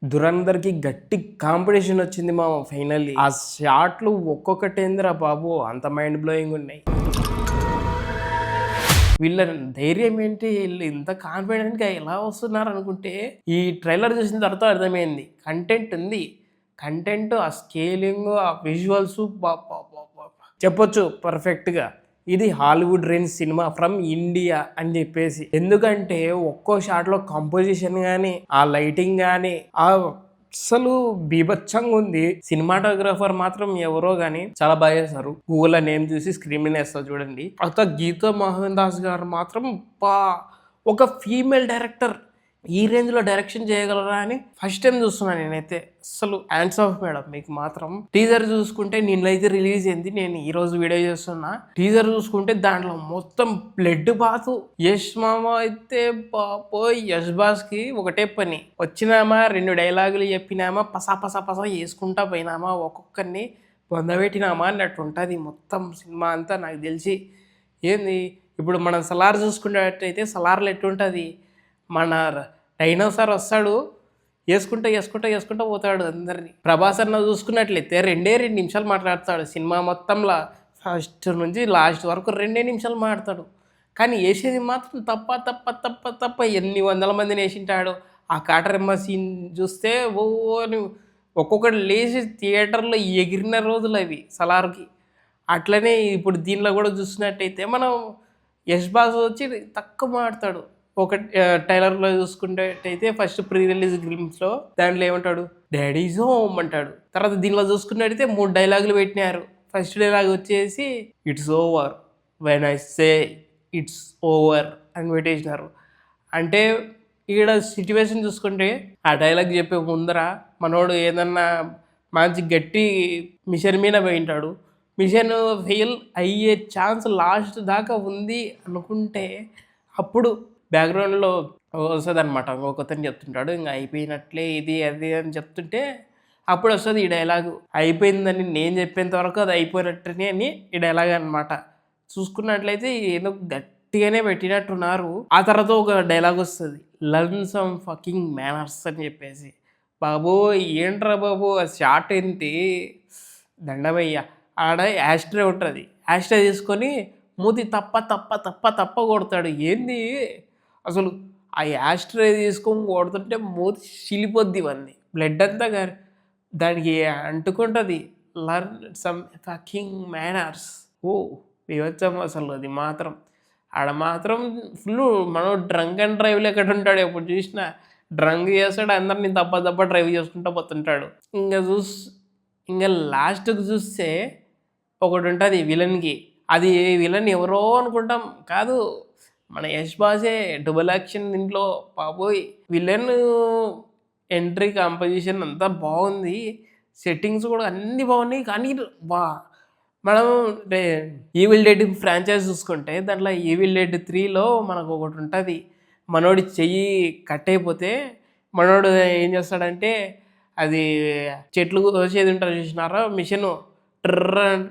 దురందర్‌కి గట్టి కాంపిటీషన్ వచ్చింది మామ ఫైనల్లీ. ఆ షాట్లు ఒక్కొక్కటేందిరా బాబు అంత మైండ్ బ్లోయింగ్ ఉన్నాయి. వీళ్ళ ధైర్యం ఏంటి? ఈళ్ళు ఇంత కాన్ఫిడెంట్‌గా ఎలా వస్తున్నారనుకుంటే, ఈ ట్రైలర్ చూసిన తర్వాత అర్థమైంది. కంటెంట్ ఉంది. కంటెంట్, ఆ స్కేలింగు, ఆ విజువల్సు అబ్బబ్బబ్బబ్బా! చెప్పొచ్చు పర్ఫెక్ట్‌గా. ఇది Hollywood range cinema from India అని జెప్పేసి. ఎందుకంటే ఒక్కో షాట్‌లో కంపోజిషన్ గాని, ఆ లైటింగ్ గాని, అస్సలు బీభత్సంగుంది. సినిమాటోగ్రాఫర్ మాత్రం ఎవరో గాని చాలా బా చేశారు. గూగుల్‌లో నేమ్ చూసి స్క్రీన్ మీద ఏస్తా చూడండి. గీతా మోహన్ దాస్ గారు మాత్రం అబ్బా! ఒక ఫీమేల్ డైరెక్టర్ ఈ రేంజ్‌లో డైరెక్షన్ చేయగలరా అని ఫస్ట్ టైమ్ చూస్తున్నా నేనైతే. అస్సలు హ్యాండ్స్ ఆఫ్ మేడం మీకు మాత్రం. టీజర్ చూసుకుంటే నిన్నైతే రిలీజ్ అయింది. నేను ఈరోజు వీడియో చేస్తున్నా. టీజర్ చూసుకుంటే దాంట్లో మొత్తం బ్లడ్ బాతు. యష్ మామ అయితే బాబోయ్! యష్ బాస్‌కి ఒకటే పని. వచ్చినామా 2 డైలాగులు చెప్పినామా పసా పసా పసా చేసుకుంటా పోయినామా ఒక్కొక్కరిని బొందబెట్టినామా అన్నట్టుంటది మొత్తం సినిమా అంతా నాకు తెలిసి. ఏంది ఇప్పుడు మనం 'సలార్' చూసుకున్నట్టయితే 'సలార్‌లో' ఎట్లుంటది? మన డైనోసార్ వస్తాడు. యేసుకుంటా పోతాడు అందరిని. 'ప్రభాస్' అన్న చూసుకున్నట్లయితే 2 నిమిషాలు మాట్లాడతాడు సినిమా మొత్తంలా. ఫస్ట్ నుంచి లాస్ట్ వరకు 2 నిమిషాలు మాట్లాడతాడు. కానీ యేసేది మాత్రం తప్ప ఎన్ని వందల మందిని యేసింటాడో. ఆ కాటరమ్మ సీన్ చూస్తే ఓ అని ఒక్కొక్కడు లేచి థియేటర్‌లో ఎగిరిన రోజులవి 'సలార్‌కి'. అట్లనే ఇప్పుడు దీనిలో కూడా చూస్తున్నట్టయితే మనం యష్ బాస్ వచ్చి తక్కువ మాట్లాడతాడు. ట్రైలర్‌లో చూసుకునేట్టయితే ఫస్ట్ ప్రీ రిలీజ్ గ్లింప్స్‌లో దాంట్లో ఏమంటాడు? డాడీ ఈజ్ హోమ్ అంటాడు. తర్వాత దీనిలో చూసుకున్నట్టయితే 3 డైలాగులు పెట్టినారు. ఫస్ట్ డైలాగ్ వచ్చేసి it's over when I say it's over అని పెట్టేసినారు. అంటే ఈడ సిట్యుయేషన్ చూసుకుంటే ఆ డైలాగ్ చెప్పే ముందర మనోడు ఏదన్నా మంచి గట్టి మిషన్ మీద పోయింటాడు. మిషన్ ఫెయిల్ అయ్యే ఛాన్స్ లాస్ట్ దాకా ఉంది అనుకుంటే అప్పుడు బ్యాక్‌గ్రౌండ్‌లో వస్తదనమాట. ఒకతను చెప్తుంటాడు. ఇంక అయిపోయినట్లే ఇది, అది అని చెప్తుంటే అప్పుడొస్తది ఈ డైలాగు. అయిపోయిందని నేను చెప్పేంత వరకు అది అయిపోయినట్టనే అని ఈ డైలాగ్ అనమాట. చూసుకున్నట్లయితే ఏదో గట్టిగానే పెట్టినట్టున్నారు. ఆ తర్వాత ఒక డైలాగొస్తది. లెర్న్ సమ్ ఫకింగ్ మేనర్స్ అని చెప్పేసి. బాబోయ్! ఏంట్రా బాబు ఆ షాట్ ఏంటి? దండమయ్య. ఆడ యాష్‌ట్రే ఉంటది. యాష్‌ట్రే తీసుకొని మూతి తప్ప కొడతాడు. ఏంది అసలు ఆ యాష్‌ట్రే తీసుకొని కొడుతుంటే మూతి చిలిపోద్ది వానిది. బ్లడ్ అంతా దానికి అంటుకుంటది. Learn some fucking manners. Oh! బీభత్సం అసలు అది మాత్రం. ఆడ మాత్రం ఫుల్లు మనోడు డ్రంక్ అండ్ డ్రైవ్ లెక్కడుంటాడు ఎప్పుడు చూసినా. డ్రంక్ చేస్తాడు అందరిని డ్రైవ్ చేసుకుంటా పోతుంటాడు. ఇంగ లాస్ట్‌కి చూస్తే ఒకటుంటది విలన్‌కి. అది విలన్ ఎవరో అనుకుంటాం. కాదు. మన యష్ బాసే డబుల్ యాక్షన్ దీంట్లో బాబోయ్! విలన్ ఎంట్రీ, కంపోజిషన్ అంతా బావుంది. సెట్టింగ్స్ కూడా అన్నీ బాగున్నాయి. కానీ మనం అంటే 'ఈవిల్ డెడ్' ఫ్రాంచైజ్ చూసుకుంటే దాంట్లో 'ఈవిల్ డెడ్ 3లో' మనకొకటుంటది. మనోడి చెయ్యి కట్ అయిపోతే మనోడు ఏం చేస్తాడంటే అది చెట్లు కోసేది ఉంటది చూసినారా మిషను ట్రర్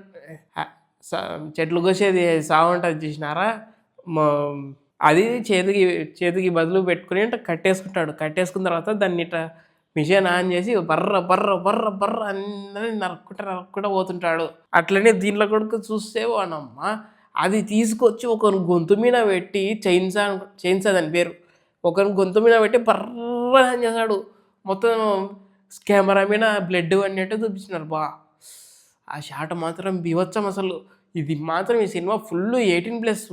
స చెట్లు కోసేది సావుంటది చూసినారా? మా అది చేతికి బదులు పెట్టుకొని కట్టేసుకుంటాడు. కట్టేసుకున్న తర్వాత దాన్ని మిషన్ ఆన్ చేసి బర్ర అందరిని నరుక్కుంటా పోతుంటాడు. అట్లనే దీంట్లో కూడా చూస్తే వానమ్మా అది తీసుకొచ్చి ఒకని గొంతు మీద పెట్టి చైన్సా దాని పేరు. ఒకని గొంతు మీద పెట్టి బర్ర అని చేసాడు. మొత్తం కెమెరా మీద బ్లడ్ పడినట్టు చూపించినారు. ఆ షాట్ మాత్రం బీభత్సం అసలు. ఇది మాత్రం ఈ సినిమా ఫుల్లు 18+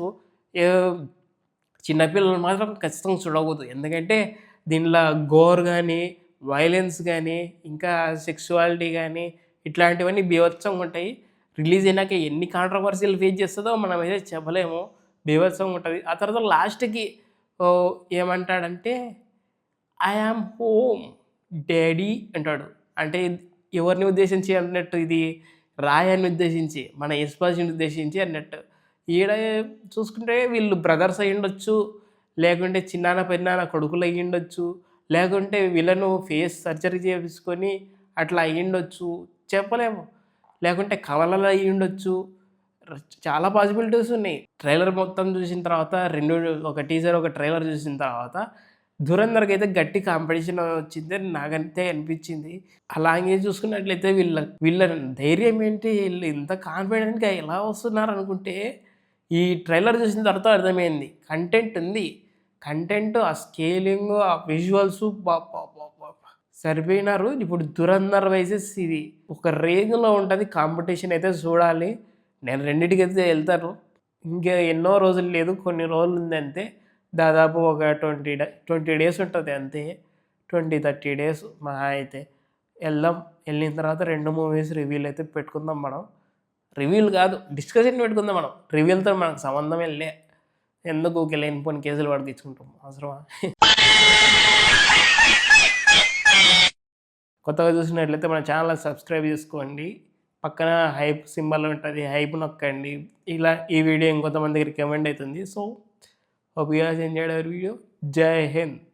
చిన్నపిల్లలు మాత్రం ఖచ్చితంగా చూడకూడదు. ఎందుకంటే దీనిలో గోర్ గానీ, వయలెన్స్ గానీ, ఇంకా సెక్సువాలిటీ గానీ ఇట్లాంటివన్నీ బీభత్సంగా ఉంటాయి. రిలీజ్ అయినాక ఎన్ని కాంట్రోవర్సీలు ఫేస్ చేస్తదో మనమైతే చెప్పలేము. బీభత్సంగా ఉంటది. ఆ తర్వాత లాస్ట్‌కి ఏమంటాడంటే ఐ యామ్ హోమ్ డాడీ అంటాడు. అంటే ఎవరిని ఉద్దేశించి అన్నట్టు ఇది రాయని ఉద్దేశించి, మన యశ్‌బాస్‌ని ఉద్దేశించి అన్నట్టు. ఈడ చూసుకుంటే వీళ్ళు బ్రదర్స్ అయ్యుండొచ్చు, లేకుంటే చిన్నాన్న, పెదనాన్న కొడుకులు అయ్యుండొచ్చు, లేకుంటే విలను ఫేస్ సర్జరీ చేపించుకొని అట్లా అయ్యుండొచ్చు. చెప్పలేము. లేకుంటే కవలలు అయ్యుండొచ్చు. చాలా పాసిబిలిటీస్ ఉన్నాయి. ట్రైలర్ మొత్తం చూసిన తర్వాత ఒక టీజర్, ఒక ట్రైలర్ చూసిన తర్వాత ధురంధర్‌కి అయితే గట్టి కాంపిటీషన్ వచ్చిందని నాకైతే అనిపించింది. అలాగే చూసుకున్నట్లయితే వీళ్ళ ధైర్యం ఏంటి? ఈళ్ళు ఇంత కాన్ఫిడెంట్‌గా ఎలా వస్తున్నారనుకుంటే, ఈ ట్రైలర్ చూసిన తర్వాత అర్థమైంది. కంటెంట్ ఉంది. కంటెంట్, ఆ స్కేలింగు, ఆ విజువల్సు అబ్బబ్బబ్బబ్బా! సరిపోయినారు. ఇప్పుడు 'ధురంధర్' వైసెస్ ఇది. ఒక రేంజ్‌లో ఉంటది. కాంపిటీషన్ అయితే చూడాలి. నేను రెండిటికైతే ఎళ్తాను. ఇంకా ఎన్నో రోజులు లేదు. కొన్ని రోజులుంది అంతే. దాదాపు ఒక 20 డేస్ ఉంటది అంతే. 20, 30 డేస్ మహా అయితే. ఎళ్దాం. ఎళ్ళిన తర్వాత 2 మూవీస్ రివ్యూలు అయితే పెట్టుకుందాం మనం. రివ్యూలు కాదు, డిస్కషన్ పెట్టుకుందాం మనం. రివ్యూలతో మనకు సంబంధమే ఎందుకు ఊకే లేనిపోని కేసులు పడిపించుకుంటాం. అవసరమా? కొత్తగా చూసినట్లయితే మన ఛానల్‌ని సబ్స్క్రైబ్ చేసుకోండి. పక్కన హైప్ సింబల్ ఉంటది. హైప్ నొక్కండి. ఇలా ఈ వీడియో ఇంకొంతమందికి రికమెండ్ అయితుంది. So, hope you guys enjoyed hour video. జై హింద్.